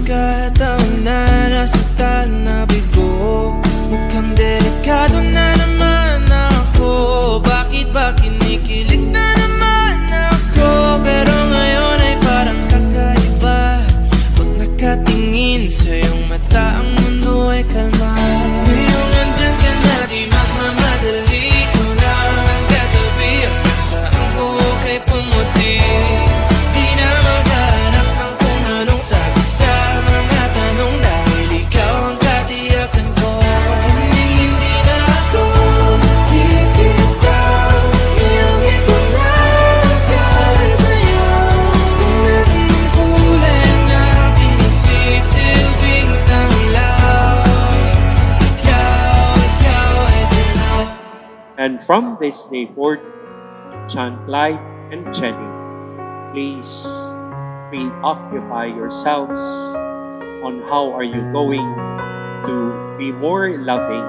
pagkataon na nasaktan na bigo. Mukhang delikado na naman ako. Bakit ba kinikilig na naman ako? Pero ngayon ay parang kakaiba. Pag nakatingin sa iyong mata, ang mundo ay kalma. Ngayong andyan ka na, di magmamadali. Ikaw na ang katabi, ang saan ko kay pumuti. Di na maghanap ng kung anong sagot sa mga tanong, dahil ikaw ang katiyakan ko. Hindi na ako bibitaw, iyong ikunagay sa'yo. Kung anong kulay ang aking nagsisilbing tanglaw, ikaw ay dilaw. And from this day forth, John, Clyde, and Jenny, please preoccupy yourselves on how are you going to be more loving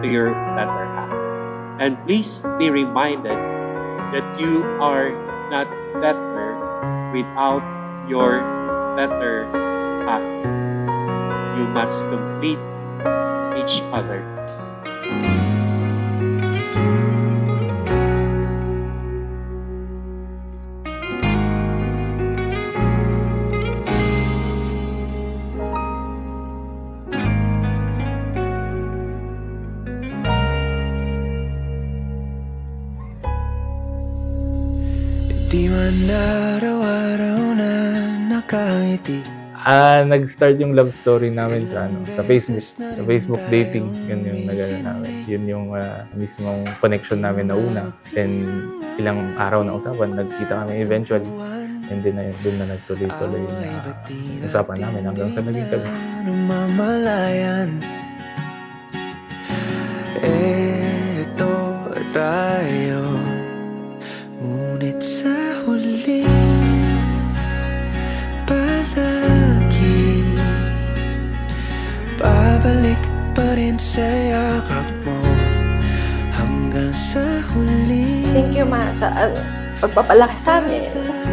to your better half. And please be reminded that you are not better without your better half. You must complete each other. Di man araw-araw na nakangiti. Nag-start yung love story namin sa Facebook. Sa Facebook dating, yun yung nagano namin. Yun yung mismong connection namin na una. Then, ilang araw na usapan, nagkita kami eventually. And then, doon na nagtuloy-tuloy na usapan namin hanggang sa naging kami. Namamalayan, eto tayo. Ngunit sa huli, palagi babalik pa rin sa yakap mo hanggang sa huli. Thank you, Ma, sa pagpapalaki sa amin.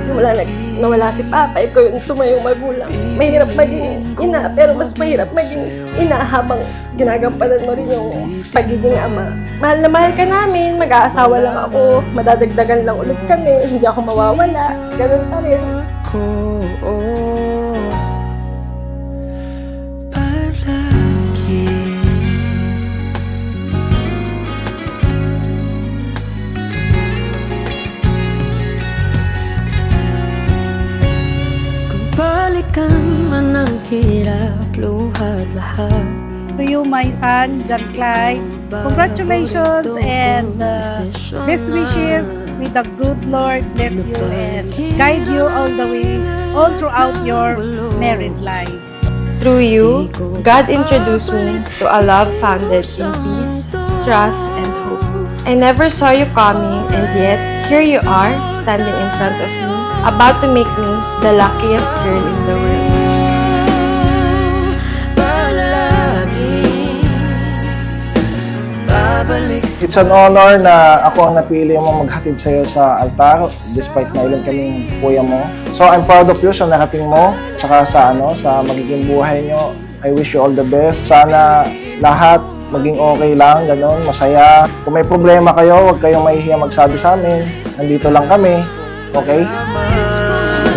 Simula nawala si Papa, ikaw yung tumayong magulang. Mahirap maging ina, pero mas mahirap maging ina habang ginagampanan mo rin yung pagiging ama. Mahal na mahal ka namin, mag-aasawa lang ako, madadagdagan lang ulit kami, hindi ako mawawala, ganun pa rin. Balikan man ang hirap, luhat lahat. To you, my son, John Clyde, congratulations and best wishes. May the good Lord bless you and guide you all the way, all throughout your married life. Through you, God introduced me to a love founded in peace, trust, and hope. I never saw you coming, and yet here you are, standing in front of me, about to make me the luckiest girl in the world. It's an honor na ako ang napili mo maghatid sa iyo sa altar despite na ilan kaming kuya mo. So I'm proud of you sa narating mo, tsaka sa magiging buhay nyo. I wish you all the best. Sana lahat maging okay lang, ganun, masaya. Kung may problema kayo, huwag kayong mahihiya magsabi sa amin. Nandito lang kami, okay?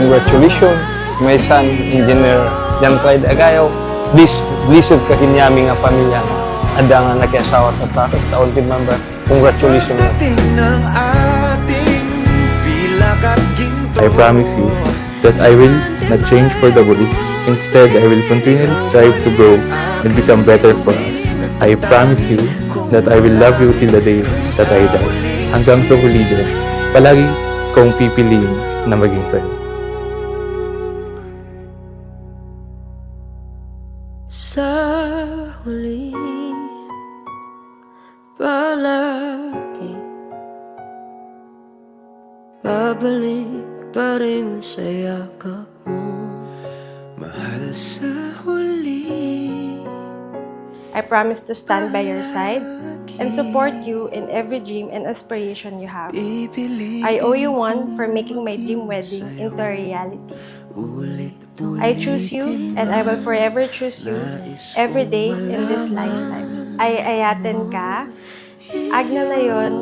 Congratulations, my son, Engineer John Clyde Agayo. Blessed ka kinyami nga pamilya. Ada nga nakiasawa sa traffic taon team member. Congratulations. I promise you that I will not change for the worse. Instead, I will continually strive to grow and become better for us. I promise you that I will love you till the day that I die. Hanggang sa huli dyan, palagi kong pipiliin na maging sa'yo. Sa huli, palagi babalik pa rin sa yakap mo. Mahal sa huli. I promise to stand by your side and support you in every dream and aspiration you have. I owe you one for making my dream wedding into a reality. Ulit I choose you and I will forever choose you every day in this lifetime. Ay ayaten ka, agna na yon,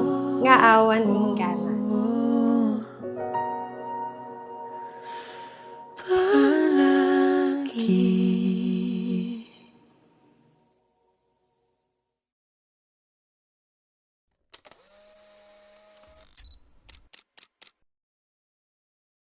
nga awan ingana.